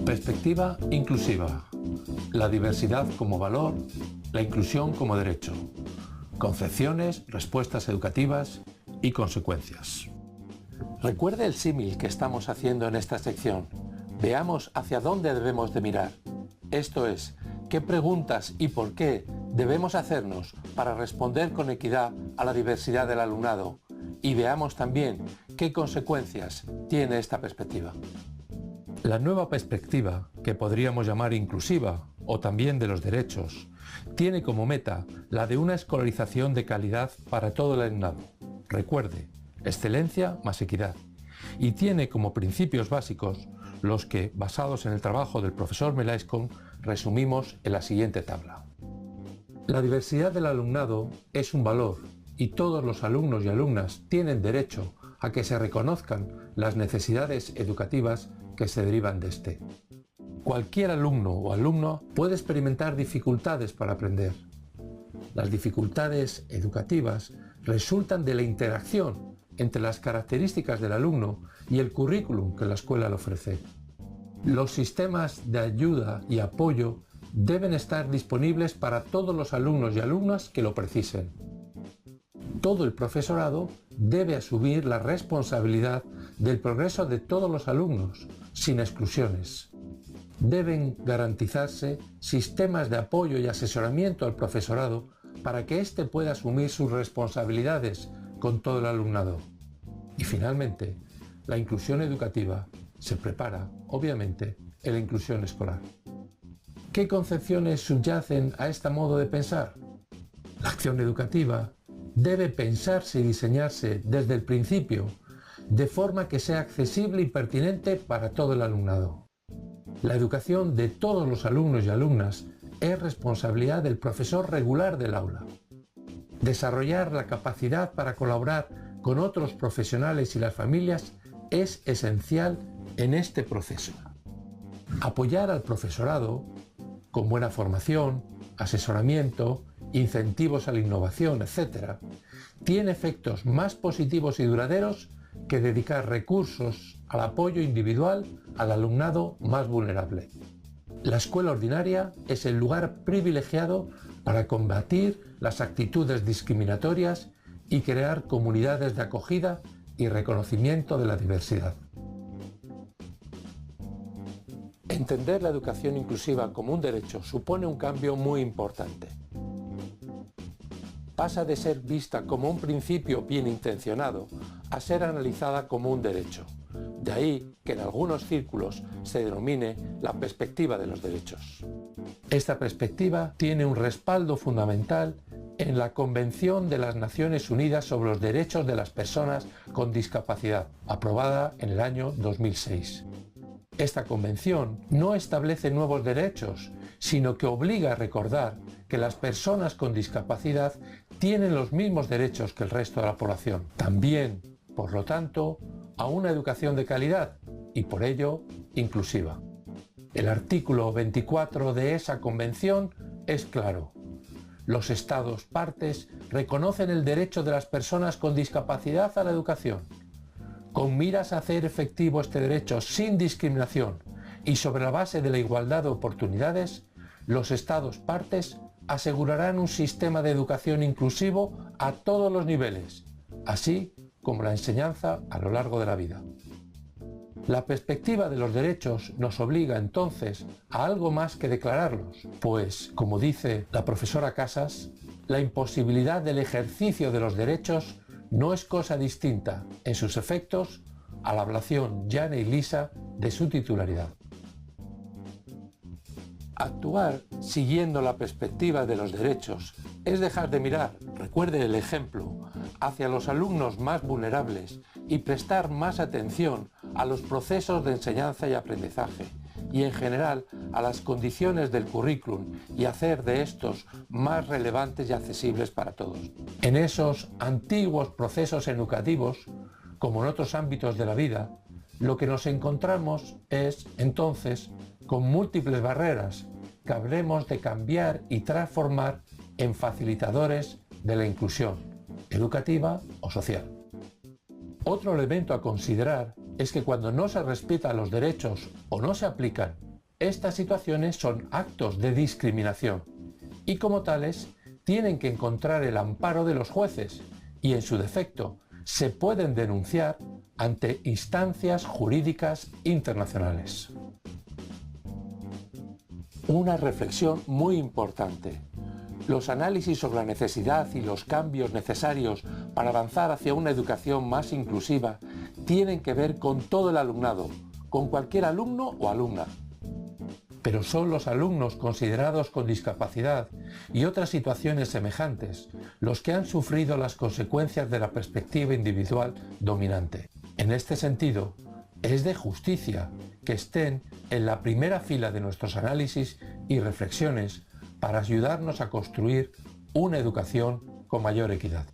Perspectiva inclusiva. La diversidad como valor, la inclusión como derecho. Concepciones, respuestas educativas y consecuencias. Recuerde el símil que estamos haciendo en esta sección. Veamos hacia dónde debemos de mirar. Esto es, qué preguntas y por qué debemos hacernos para responder con equidad a la diversidad del alumnado. Y veamos también qué consecuencias tiene esta perspectiva. La nueva perspectiva, que podríamos llamar inclusiva o también de los derechos, tiene como meta la de una escolarización de calidad para todo el alumnado. Recuerde, excelencia más equidad. Y tiene como principios básicos los que, basados en el trabajo del profesor Melaescon, resumimos en la siguiente tabla. La diversidad del alumnado es un valor y todos los alumnos y alumnas tienen derecho a que se reconozcan las necesidades educativas que se derivan de este. Cualquier alumno o alumna puede experimentar dificultades para aprender. Las dificultades educativas resultan de la interacción entre las características del alumno y el currículum que la escuela le ofrece. Los sistemas de ayuda y apoyo deben estar disponibles para todos los alumnos y alumnas que lo precisen. Todo el profesorado debe asumir la responsabilidad del progreso de todos los alumnos, sin exclusiones. Deben garantizarse sistemas de apoyo y asesoramiento al profesorado para que éste pueda asumir sus responsabilidades con todo el alumnado. Y finalmente, la inclusión educativa se prepara, obviamente, en la inclusión escolar. ¿Qué concepciones subyacen a este modo de pensar? La acción educativa debe pensarse y diseñarse desde el principio, de forma que sea accesible y pertinente para todo el alumnado. La educación de todos los alumnos y alumnas es responsabilidad del profesor regular del aula. Desarrollar la capacidad para colaborar con otros profesionales y las familias es esencial en este proceso. Apoyar al profesorado con buena formación, asesoramiento, incentivos a la innovación, etc., tiene efectos más positivos y duraderos que dedicar recursos al apoyo individual al alumnado más vulnerable. La escuela ordinaria es el lugar privilegiado para combatir las actitudes discriminatorias y crear comunidades de acogida y reconocimiento de la diversidad. Entender la educación inclusiva como un derecho supone un cambio muy importante. Pasa de ser vista como un principio bien intencionado a ser analizada como un derecho. De ahí que en algunos círculos se denomine la perspectiva de los derechos. Esta perspectiva tiene un respaldo fundamental en la Convención de las Naciones Unidas sobre los Derechos de las Personas con Discapacidad, aprobada en el año 2006. Esta convención no establece nuevos derechos, sino que obliga a recordar que las personas con discapacidad tienen los mismos derechos que el resto de la población. También, por lo tanto, a una educación de calidad y por ello inclusiva. El artículo 24 de esa convención es claro. Los Estados partes reconocen el derecho de las personas con discapacidad a la educación. Con miras a hacer efectivo este derecho sin discriminación y sobre la base de la igualdad de oportunidades, los Estados partes asegurarán un sistema de educación inclusivo a todos los niveles, así como la enseñanza a lo largo de la vida. La perspectiva de los derechos nos obliga entonces a algo más que declararlos, pues, como dice la profesora Casas, la imposibilidad del ejercicio de los derechos no es cosa distinta en sus efectos a la ablación llana y lisa de su titularidad. Actuar siguiendo la perspectiva de los derechos es dejar de mirar, recuerde el ejemplo, hacia los alumnos más vulnerables y prestar más atención a los procesos de enseñanza y aprendizaje y en general a las condiciones del currículum y hacer de estos más relevantes y accesibles para todos. En esos antiguos procesos educativos, como en otros ámbitos de la vida, lo que nos encontramos es, entonces, con múltiples barreras que habremos de cambiar y transformar en facilitadores de la inclusión educativa o social. Otro elemento a considerar es que cuando no se respetan los derechos o no se aplican, estas situaciones son actos de discriminación y como tales tienen que encontrar el amparo de los jueces y en su defecto se pueden denunciar ante instancias jurídicas internacionales. Una reflexión muy importante. Los análisis sobre la necesidad y los cambios necesarios para avanzar hacia una educación más inclusiva tienen que ver con todo el alumnado, con cualquier alumno o alumna. Pero son los alumnos considerados con discapacidad y otras situaciones semejantes los que han sufrido las consecuencias de la perspectiva individual dominante. En este sentido, es de justicia que estén en la primera fila de nuestros análisis y reflexiones para ayudarnos a construir una educación con mayor equidad.